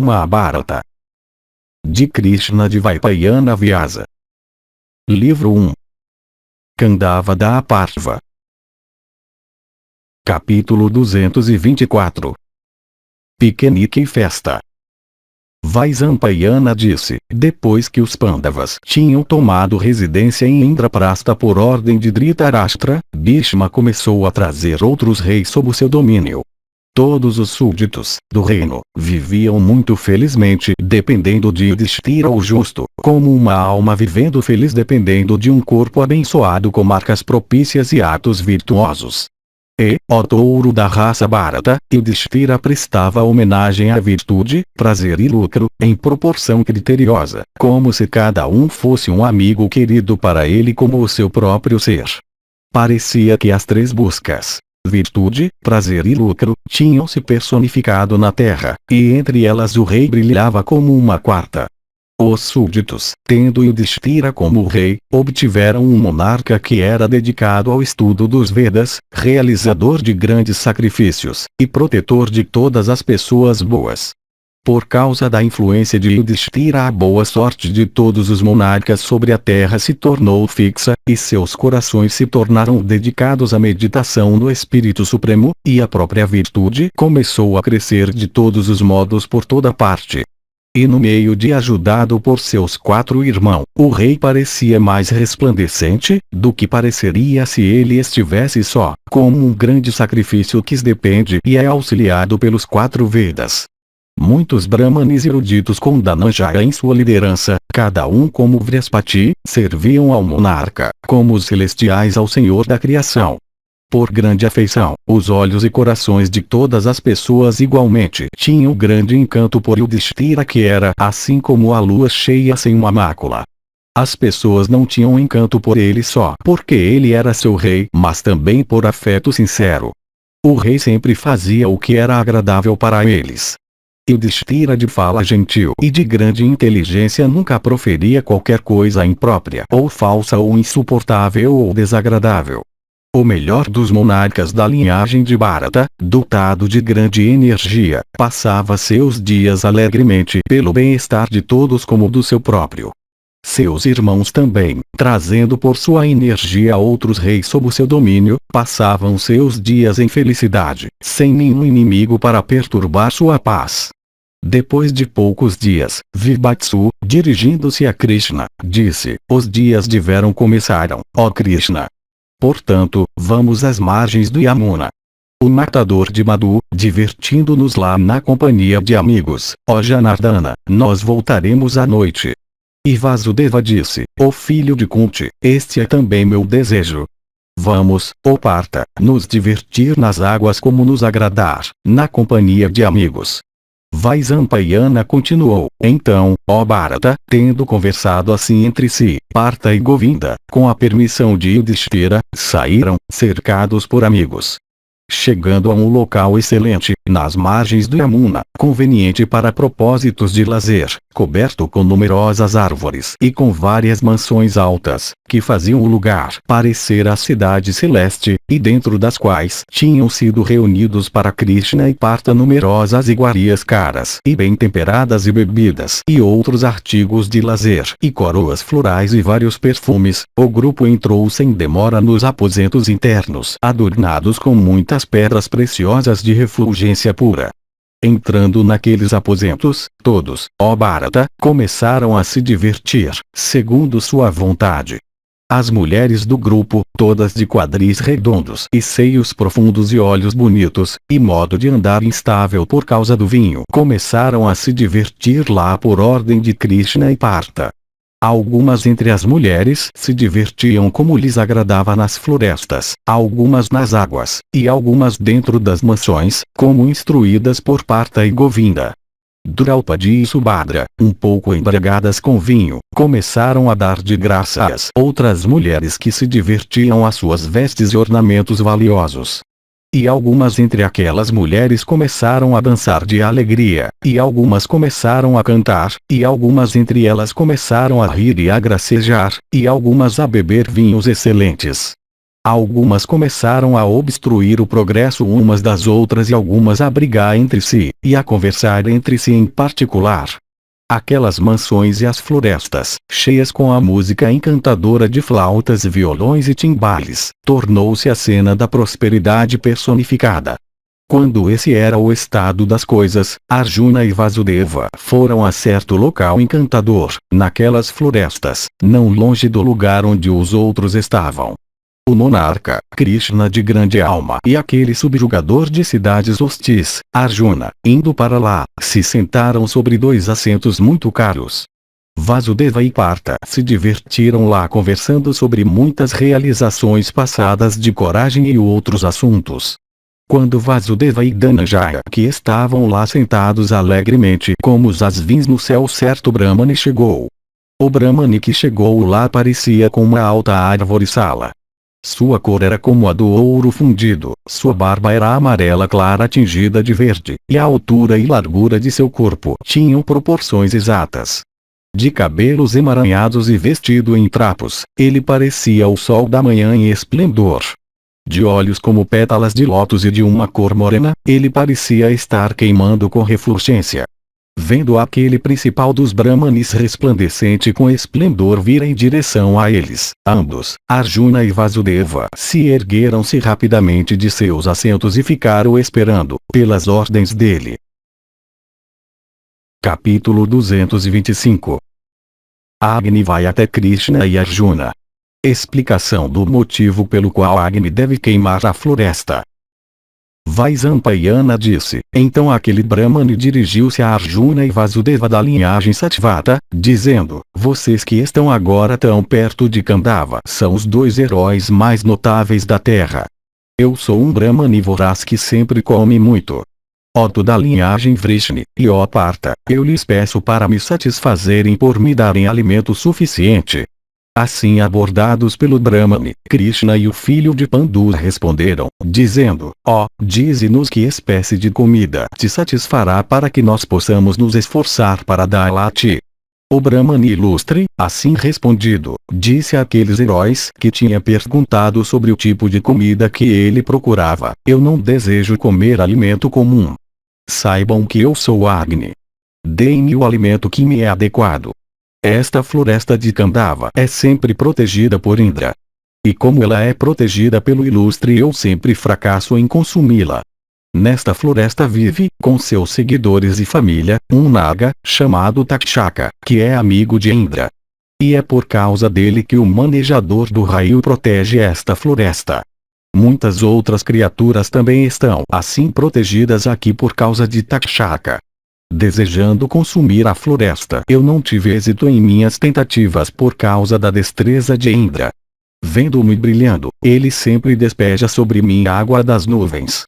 o Mahabharata. De Krishna de Vaipayana Vyasa. Livro 1. Kandava da Aparva. Capítulo 224. Piquenique e festa. Vaisampayana disse, depois que os Pandavas tinham tomado residência em Indraprastha por ordem de Dhritarashtra, Bhishma começou a trazer outros reis sob o seu domínio. Todos os súditos do reino viviam muito felizmente dependendo de Yudhishthira o justo, como uma alma vivendo feliz dependendo de um corpo abençoado com marcas propícias e atos virtuosos. E, ó touro da raça Bharata, Yudhishthira prestava homenagem à virtude, prazer e lucro, em proporção criteriosa, como se cada um fosse um amigo querido para ele como o seu próprio ser. Parecia que as três buscas, virtude, prazer e lucro, tinham se personificado na terra, e entre elas o rei brilhava como uma quarta. Os súditos, tendo Yudhishthira como rei, obtiveram um monarca que era dedicado ao estudo dos Vedas, realizador de grandes sacrifícios, e protetor de todas as pessoas boas. Por causa da influência de Yudhishthira, a boa sorte de todos os monarcas sobre a terra se tornou fixa, e seus corações se tornaram dedicados à meditação no Espírito Supremo, e a própria virtude começou a crescer de todos os modos por toda parte. E no meio de ajudado por seus 4 irmãos, o rei parecia mais resplandecente do que pareceria se ele estivesse só, como um grande sacrifício que depende e é auxiliado pelos 4 Vedas. Muitos brahmanes eruditos com Dhananjaya em sua liderança, cada um como Vrihaspati, serviam ao monarca, como os celestiais ao Senhor da criação. Por grande afeição, os olhos e corações de todas as pessoas igualmente tinham grande encanto por Yudhishthira, que era assim como a lua cheia sem uma mácula. As pessoas não tinham encanto por ele só porque ele era seu rei, mas também por afeto sincero. O rei sempre fazia o que era agradável para eles. Yudhishthira, de fala gentil e de grande inteligência, nunca proferia qualquer coisa imprópria ou falsa ou insuportável ou desagradável. O melhor dos monarcas da linhagem de Bharata, dotado de grande energia, passava seus dias alegremente pelo bem-estar de todos como do seu próprio. Seus irmãos também, trazendo por sua energia outros reis sob o seu domínio, passavam seus dias em felicidade, sem nenhum inimigo para perturbar sua paz. Depois de poucos dias, Vibhatsu, dirigindo-se a Krishna, disse, os dias de verão começaram, ó Krishna. Portanto, vamos às margens do Yamuna. O matador de Madhu, divertindo-nos lá na companhia de amigos, ó Janardana, nós voltaremos à noite. E Vasudeva disse, ó filho de Kunti, este é também meu desejo. Vamos, ó Partha, nos divertir nas águas como nos agradar, na companhia de amigos. Vaisampayana continuou, então, ó Bharata, tendo conversado assim entre si, Partha e Govinda, com a permissão de Yudhishthira, saíram, cercados por amigos. Chegando a um local excelente, nas margens do Yamuna, conveniente para propósitos de lazer, coberto com numerosas árvores e com várias mansões altas, que faziam o lugar parecer a cidade celeste, e dentro das quais tinham sido reunidos para Krishna e Partha numerosas iguarias caras e bem temperadas e bebidas e outros artigos de lazer e coroas florais e vários perfumes, o grupo entrou sem demora nos aposentos internos adornados com muitas pedras preciosas de refulgência pura. Entrando naqueles aposentos, todos, ó Bharata, começaram a se divertir, segundo sua vontade. As mulheres do grupo, todas de quadris redondos e seios profundos e olhos bonitos, e modo de andar instável por causa do vinho, começaram a se divertir lá por ordem de Krishna e Partha. Algumas entre as mulheres se divertiam como lhes agradava nas florestas, algumas nas águas, e algumas dentro das mansões, como instruídas por Partha e Govinda. Draupadi e Subhadra, um pouco embriagadas com vinho, começaram a dar de graça às outras mulheres que se divertiam às suas vestes e ornamentos valiosos. E algumas entre aquelas mulheres começaram a dançar de alegria, e algumas começaram a cantar, e algumas entre elas começaram a rir e a gracejar, e algumas a beber vinhos excelentes. Algumas começaram a obstruir o progresso umas das outras e algumas a brigar entre si, e a conversar entre si em particular. Aquelas mansões e as florestas, cheias com a música encantadora de flautas, violões e timbales, tornou-se a cena da prosperidade personificada. Quando esse era o estado das coisas, Arjuna e Vasudeva foram a certo local encantador, naquelas florestas, não longe do lugar onde os outros estavam. O monarca, Krishna de grande alma e aquele subjugador de cidades hostis, Arjuna, indo para lá, se sentaram sobre 2 assentos muito caros. Vasudeva e Partha se divertiram lá conversando sobre muitas realizações passadas de coragem e outros assuntos. Quando Vasudeva e Dhananjaya, que estavam lá sentados alegremente como os asvins no céu, certo Brahmane chegou. O Brahmane que chegou lá parecia com uma alta árvore sala. Sua cor era como a do ouro fundido, sua barba era amarela clara tingida de verde, e a altura e largura de seu corpo tinham proporções exatas. De cabelos emaranhados e vestido em trapos, ele parecia o sol da manhã em esplendor. De olhos como pétalas de lótus e de uma cor morena, ele parecia estar queimando com refulgência. Vendo aquele principal dos Brahmanes resplandecente com esplendor vir em direção a eles, ambos, Arjuna e Vasudeva, se ergueram-se rapidamente de seus assentos e ficaram esperando, pelas ordens dele. Capítulo 225. Agni vai até Krishna e Arjuna. Explicação do motivo pelo qual Agni deve queimar a floresta. Vaisampayana disse: então aquele Brahmane dirigiu-se a Arjuna e Vasudeva da linhagem Satvata, dizendo: vocês que estão agora tão perto de Kandava são os 2 heróis mais notáveis da terra. Eu sou um Brahmane voraz que sempre come muito. Ó tu da linhagem Vrishni, e ó Partha, eu lhes peço para me satisfazerem por me darem alimento suficiente. Assim abordados pelo Brahmane, Krishna e o filho de Pandu responderam, dizendo: ó, dize-nos que espécie de comida te satisfará para que nós possamos nos esforçar para dar-la a ti. O Brahmane ilustre, assim respondido, disse àqueles heróis que tinha perguntado sobre o tipo de comida que ele procurava: eu não desejo comer alimento comum. Saibam que eu sou Agni. Deem-me o alimento que me é adequado. Esta floresta de Kandava é sempre protegida por Indra. E como ela é protegida pelo ilustre, eu sempre fracasso em consumi-la. Nesta floresta vive, com seus seguidores e família, um Naga, chamado Takshaka, que é amigo de Indra. E é por causa dele que o manejador do raio protege esta floresta. Muitas outras criaturas também estão assim protegidas aqui por causa de Takshaka. Desejando consumir a floresta, eu não tive êxito em minhas tentativas por causa da destreza de Indra. Vendo-me brilhando, ele sempre despeja sobre mim água das nuvens.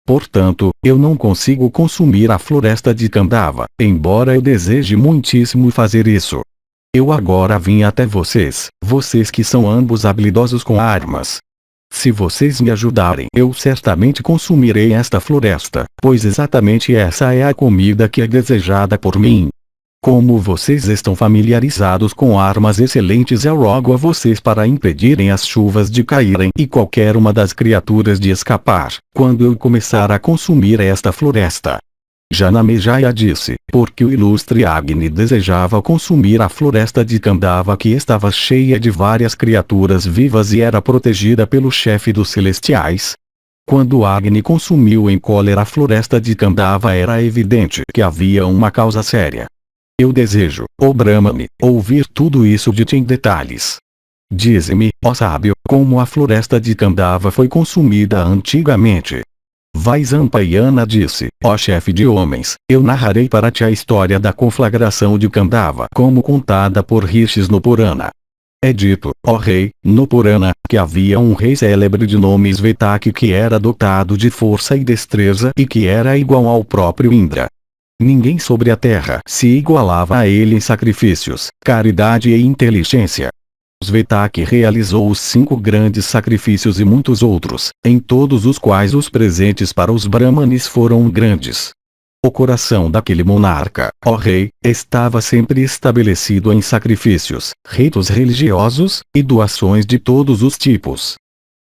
Portanto, eu não consigo consumir a floresta de Kandava, embora eu deseje muitíssimo fazer isso. Eu agora vim até vocês, vocês que são ambos habilidosos com armas. Se vocês me ajudarem, eu certamente consumirei esta floresta, pois exatamente essa é a comida que é desejada por mim. Como vocês estão familiarizados com armas excelentes, eu rogo a vocês para impedirem as chuvas de caírem e qualquer uma das criaturas de escapar, quando eu começar a consumir esta floresta. Janamejaya disse, porque o ilustre Agni desejava consumir a floresta de Kandava, que estava cheia de várias criaturas vivas e era protegida pelo chefe dos celestiais. Quando Agni consumiu em cólera a floresta de Kandava, era evidente que havia uma causa séria. Eu desejo, ó Brahmane, ouvir tudo isso de ti em detalhes. Dize-me, ó sábio, como a floresta de Kandava foi consumida antigamente. Vaisampayana disse, ó chefe de homens, eu narrarei para ti a história da conflagração de Kandava como contada por Rishis no Purana. É dito, ó rei, no Purana, que havia um rei célebre de nome Svetaki que era dotado de força e destreza e que era igual ao próprio Indra. Ninguém sobre a terra se igualava a ele em sacrifícios, caridade e inteligência. Svetaki realizou os 5 grandes sacrifícios e muitos outros, em todos os quais os presentes para os Brahmanes foram grandes. O coração daquele monarca, ó rei, estava sempre estabelecido em sacrifícios, ritos religiosos, e doações de todos os tipos.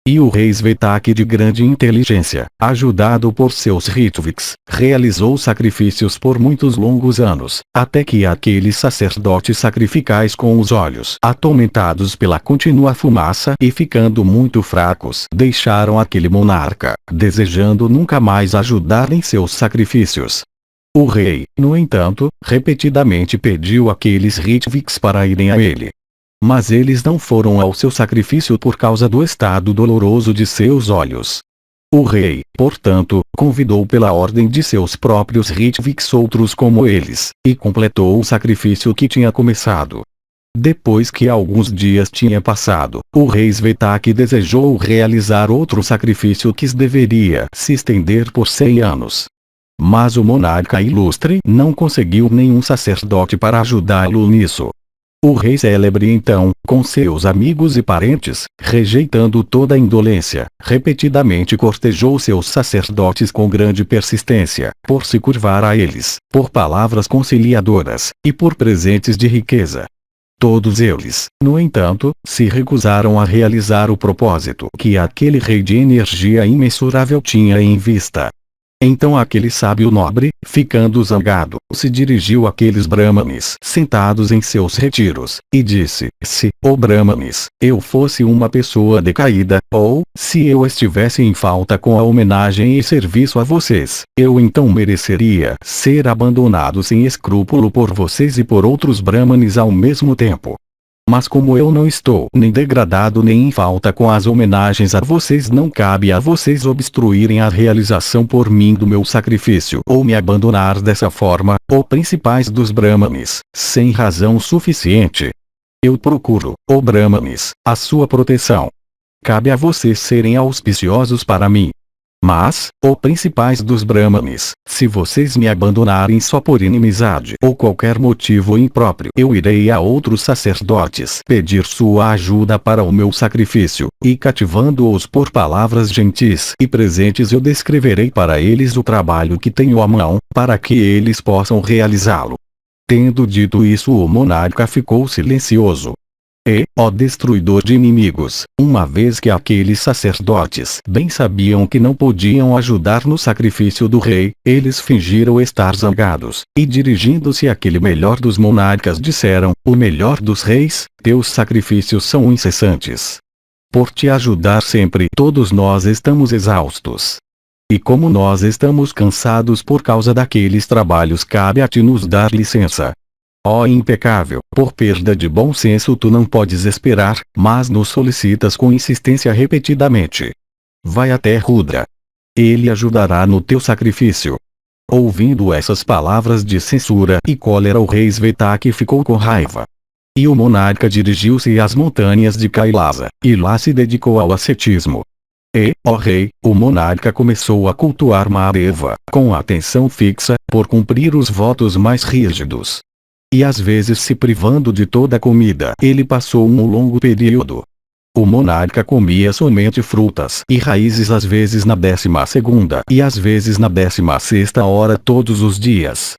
E o rei Svetak, de grande inteligência, ajudado por seus Ritviks, realizou sacrifícios por muitos longos anos, até que aqueles sacerdotes sacrificais, com os olhos atormentados pela contínua fumaça e ficando muito fracos, deixaram aquele monarca, desejando nunca mais ajudar em seus sacrifícios. O rei, no entanto, repetidamente pediu aqueles Ritviks para irem a ele. Mas eles não foram ao seu sacrifício por causa do estado doloroso de seus olhos. O rei, portanto, convidou pela ordem de seus próprios Ritviks outros como eles, e completou o sacrifício que tinha começado. Depois que alguns dias tinha passado, o rei Svetak desejou realizar outro sacrifício que deveria se estender por 100 anos. Mas o monarca ilustre não conseguiu nenhum sacerdote para ajudá-lo nisso. O rei célebre então, com seus amigos e parentes, rejeitando toda a indolência, repetidamente cortejou seus sacerdotes com grande persistência, por se curvar a eles, por palavras conciliadoras, e por presentes de riqueza. Todos eles, no entanto, se recusaram a realizar o propósito que aquele rei de energia imensurável tinha em vista. Então aquele sábio nobre, ficando zangado, se dirigiu àqueles brahmanes sentados em seus retiros, e disse: se, ó brahmanes, eu fosse uma pessoa decaída, ou, se eu estivesse em falta com a homenagem e serviço a vocês, eu então mereceria ser abandonado sem escrúpulo por vocês e por outros brahmanes ao mesmo tempo. Mas como eu não estou nem degradado nem em falta com as homenagens a vocês, não cabe a vocês obstruírem a realização por mim do meu sacrifício ou me abandonar dessa forma, ó principais dos brahmanes, sem razão suficiente. Eu procuro, ó brahmanes, a sua proteção. Cabe a vocês serem auspiciosos para mim. Mas, ó principais dos brahmanes, se vocês me abandonarem só por inimizade ou qualquer motivo impróprio, eu irei a outros sacerdotes pedir sua ajuda para o meu sacrifício, e cativando-os por palavras gentis e presentes eu descreverei para eles o trabalho que tenho à mão, para que eles possam realizá-lo. Tendo dito isso, o monarca ficou silencioso. E, ó destruidor de inimigos, uma vez que aqueles sacerdotes bem sabiam que não podiam ajudar no sacrifício do rei, eles fingiram estar zangados, e dirigindo-se àquele melhor dos monarcas disseram: o melhor dos reis, teus sacrifícios são incessantes. Por te ajudar sempre todos nós estamos exaustos. E como nós estamos cansados por causa daqueles trabalhos, cabe a ti nos dar licença. Ó impecável, por perda de bom senso tu não podes esperar, mas nos solicitas com insistência repetidamente. Vai até Rudra. Ele ajudará no teu sacrifício. Ouvindo essas palavras de censura e cólera, o rei Svetak ficou com raiva. E o monarca dirigiu-se às montanhas de Kailasa, e lá se dedicou ao ascetismo. E, ó rei, o monarca começou a cultuar Mahadeva, com atenção fixa, por cumprir os votos mais rígidos. E às vezes se privando de toda a comida, ele passou um longo período. O monarca comia somente frutas e raízes, às vezes na 12ª e às vezes na 16ª hora todos os dias.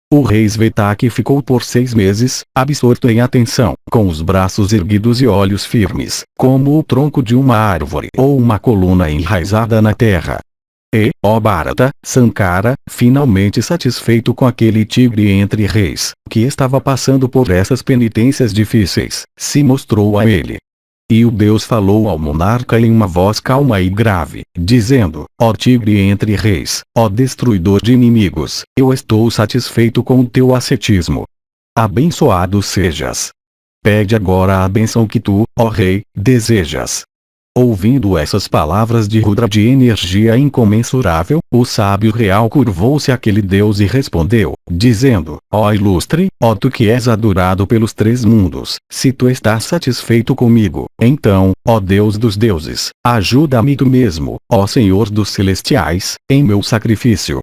O rei Svetak ficou por 6 meses, absorto em atenção, com os braços erguidos e olhos firmes, como o tronco de uma árvore ou uma coluna enraizada na terra. E, ó Bharata, Sankara, finalmente satisfeito com aquele tigre entre reis, que estava passando por essas penitências difíceis, se mostrou a ele. E o Deus falou ao monarca em uma voz calma e grave, dizendo: ó tigre entre reis, ó destruidor de inimigos, eu estou satisfeito com o teu ascetismo. Abençoado sejas. Pede agora a bênção que tu, ó rei, desejas. Ouvindo essas palavras de Rudra de energia incomensurável, o sábio real curvou-se àquele Deus e respondeu, dizendo: ó ilustre, ó tu que és adorado pelos 3 mundos, se tu estás satisfeito comigo, então, ó Deus dos deuses, ajuda-me tu mesmo, ó Senhor dos celestiais, em meu sacrifício.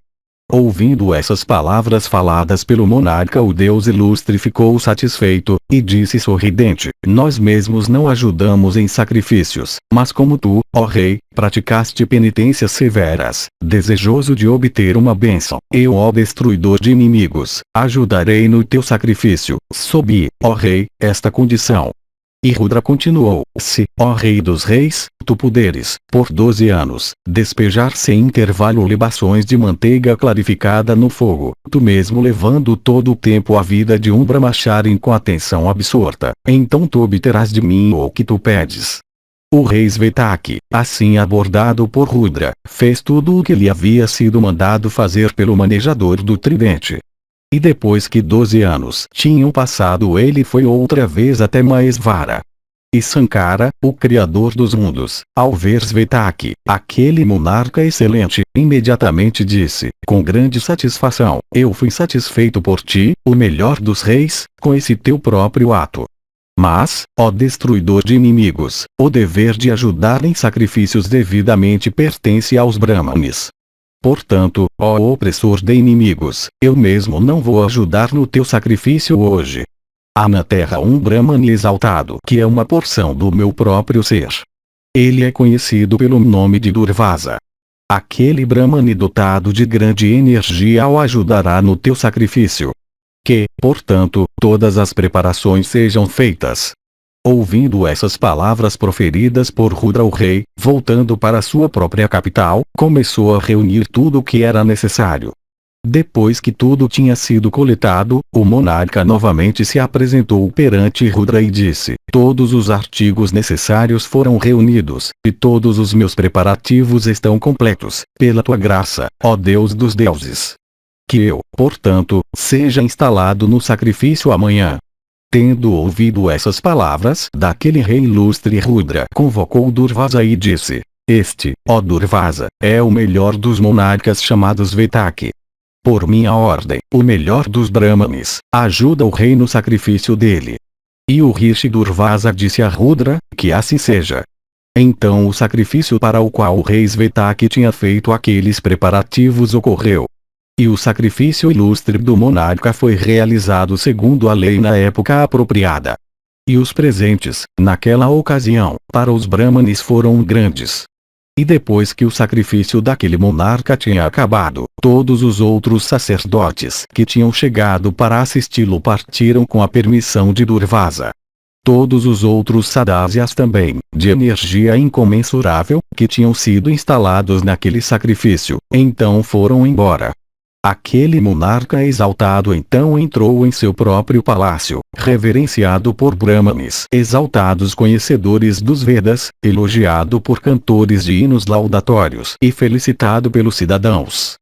Ouvindo essas palavras faladas pelo monarca, o Deus ilustre ficou satisfeito, e disse sorridente: nós mesmos não ajudamos em sacrifícios, mas como tu, ó rei, praticaste penitências severas, desejoso de obter uma bênção, eu, ó destruidor de inimigos, ajudarei no teu sacrifício, sob, ó rei, esta condição. E Rudra continuou: se, ó Rei dos Reis, tu puderes, por 12 anos, despejar sem intervalo libações de manteiga clarificada no fogo, tu mesmo levando todo o tempo a vida de um brahmacharin com atenção absorta, então tu obterás de mim o que tu pedes. O rei Svetaki, assim abordado por Rudra, fez tudo o que lhe havia sido mandado fazer pelo manejador do tridente. E depois que 12 anos tinham passado, ele foi outra vez até Mahesvara. E Sankara, o Criador dos mundos, ao ver Svetaki, aquele monarca excelente, imediatamente disse, com grande satisfação: eu fui satisfeito por ti, o melhor dos reis, com esse teu próprio ato. Mas, ó destruidor de inimigos, o dever de ajudar em sacrifícios devidamente pertence aos Brahmanes. Portanto, ó opressor de inimigos, eu mesmo não vou ajudar no teu sacrifício hoje. Há na terra um Brahmane exaltado que é uma porção do meu próprio ser. Ele é conhecido pelo nome de Durvasa. Aquele Brahmane dotado de grande energia o ajudará no teu sacrifício. Que, portanto, todas as preparações sejam feitas. Ouvindo essas palavras proferidas por Rudra, o rei, voltando para sua própria capital, começou a reunir tudo o que era necessário. Depois que tudo tinha sido coletado, o monarca novamente se apresentou perante Rudra e disse: todos os artigos necessários foram reunidos, e todos os meus preparativos estão completos, pela tua graça, ó Deus dos deuses. Que eu, portanto, seja instalado no sacrifício amanhã. Tendo ouvido essas palavras daquele rei ilustre, Rudra convocou Durvasa e disse: este, ó Durvasa, é o melhor dos monarcas chamados Vetaki. Por minha ordem, o melhor dos Brahmanes, ajuda o rei no sacrifício dele. E o Rishi Durvasa disse a Rudra, que assim seja. Então o sacrifício para o qual o rei Svetaki tinha feito aqueles preparativos ocorreu. E o sacrifício ilustre do monarca foi realizado segundo a lei na época apropriada. E os presentes, naquela ocasião, para os Brahmanes foram grandes. E depois que o sacrifício daquele monarca tinha acabado, todos os outros sacerdotes que tinham chegado para assisti-lo partiram com a permissão de Durvasa. Todos os outros sadásias também, de energia incomensurável, que tinham sido instalados naquele sacrifício, então foram embora. Aquele monarca exaltado então entrou em seu próprio palácio, reverenciado por Brahmanes exaltados conhecedores dos Vedas, elogiado por cantores de hinos laudatórios e felicitado pelos cidadãos.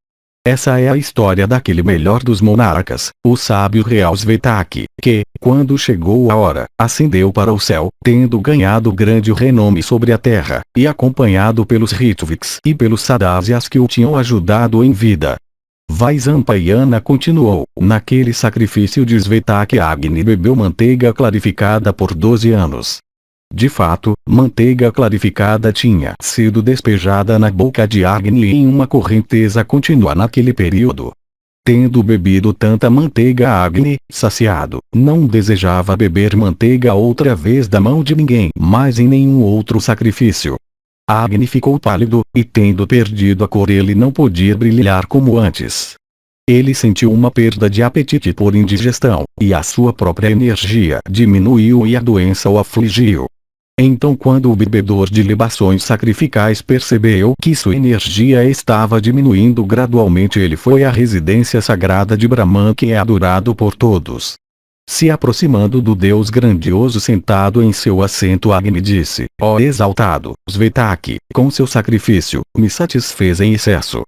Essa é a história daquele melhor dos monarcas, o sábio real Svetaki, que, quando chegou a hora, ascendeu para o céu, tendo ganhado grande renome sobre a terra, e acompanhado pelos Ritviks e pelos Sadásias que o tinham ajudado em vida. Vaisampayana continuou: naquele sacrifício de Svetaki, Agni bebeu manteiga clarificada por 12 anos. De fato, manteiga clarificada tinha sido despejada na boca de Agni em uma correnteza contínua naquele período. Tendo bebido tanta manteiga, Agni, saciado, não desejava beber manteiga outra vez da mão de ninguém mais em nenhum outro sacrifício. Agni ficou pálido, e tendo perdido a cor ele não podia brilhar como antes. Ele sentiu uma perda de apetite por indigestão, e a sua própria energia diminuiu e a doença o afligiu. Então, quando o bebedor de libações sacrificais percebeu que sua energia estava diminuindo gradualmente, ele foi à residência sagrada de Brahman, que é adorado por todos. Se aproximando do Deus grandioso sentado em seu assento, Agni disse: ó exaltado, Svetaki, com seu sacrifício, me satisfez em excesso.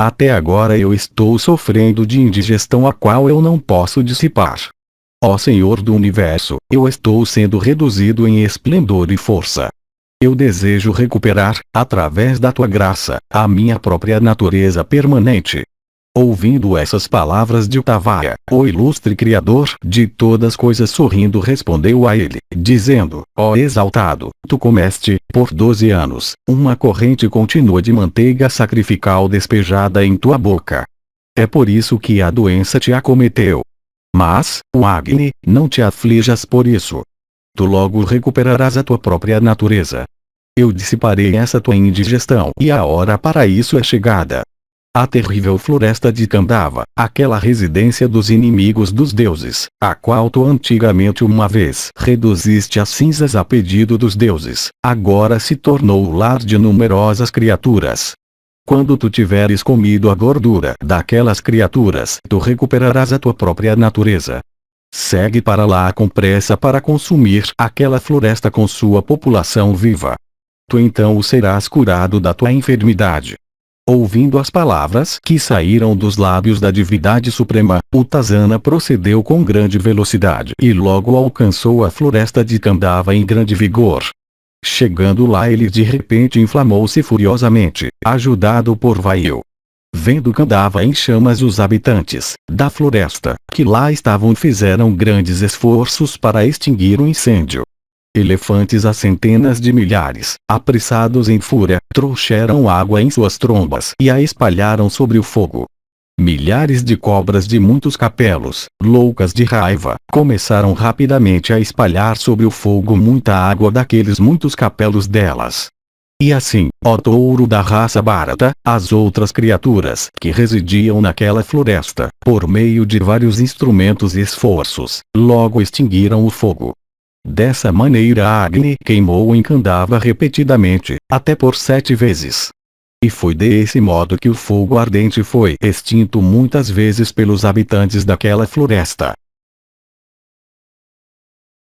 Até agora eu estou sofrendo de indigestão a qual eu não posso dissipar. Ó Senhor do Universo, eu estou sendo reduzido em esplendor e força. Eu desejo recuperar, através da tua graça, a minha própria natureza permanente. Ouvindo essas palavras de Uttavaya, o ilustre Criador de todas as coisas sorrindo respondeu a ele, dizendo: ó exaltado, tu comeste, por 12 anos, uma corrente contínua de manteiga sacrificial despejada em tua boca. É por isso que a doença te acometeu. Mas, o Agni, não te aflijas por isso. Tu logo recuperarás a tua própria natureza. Eu dissiparei essa tua indigestão e a hora para isso é chegada. A terrível floresta de Kandava, aquela residência dos inimigos dos deuses, a qual tu antigamente uma vez reduziste a cinzas a pedido dos deuses, agora se tornou o lar de numerosas criaturas. Quando tu tiveres comido a gordura daquelas criaturas, tu recuperarás a tua própria natureza. Segue para lá com pressa para consumir aquela floresta com sua população viva. Tu então serás curado da tua enfermidade. Ouvindo as palavras que saíram dos lábios da divindade suprema, Utazana procedeu com grande velocidade e logo alcançou a floresta de Kandava em grande vigor. Chegando lá ele de repente inflamou-se furiosamente, ajudado por Vayu. Vendo Kandava em chamas, os habitantes da floresta, que lá estavam, fizeram grandes esforços para extinguir o incêndio. Elefantes a centenas de milhares, apressados em fúria, trouxeram água em suas trombas e a espalharam sobre o fogo. Milhares de cobras de muitos capelos, loucas de raiva, começaram rapidamente a espalhar sobre o fogo muita água daqueles muitos capelos delas. E assim, ó touro da raça Bharata, as outras criaturas que residiam naquela floresta, por meio de vários instrumentos e esforços, logo extinguiram o fogo. Dessa maneira a Agni queimou em Kandava repetidamente, até por 7 vezes. E foi desse modo que o fogo ardente foi extinto muitas vezes pelos habitantes daquela floresta.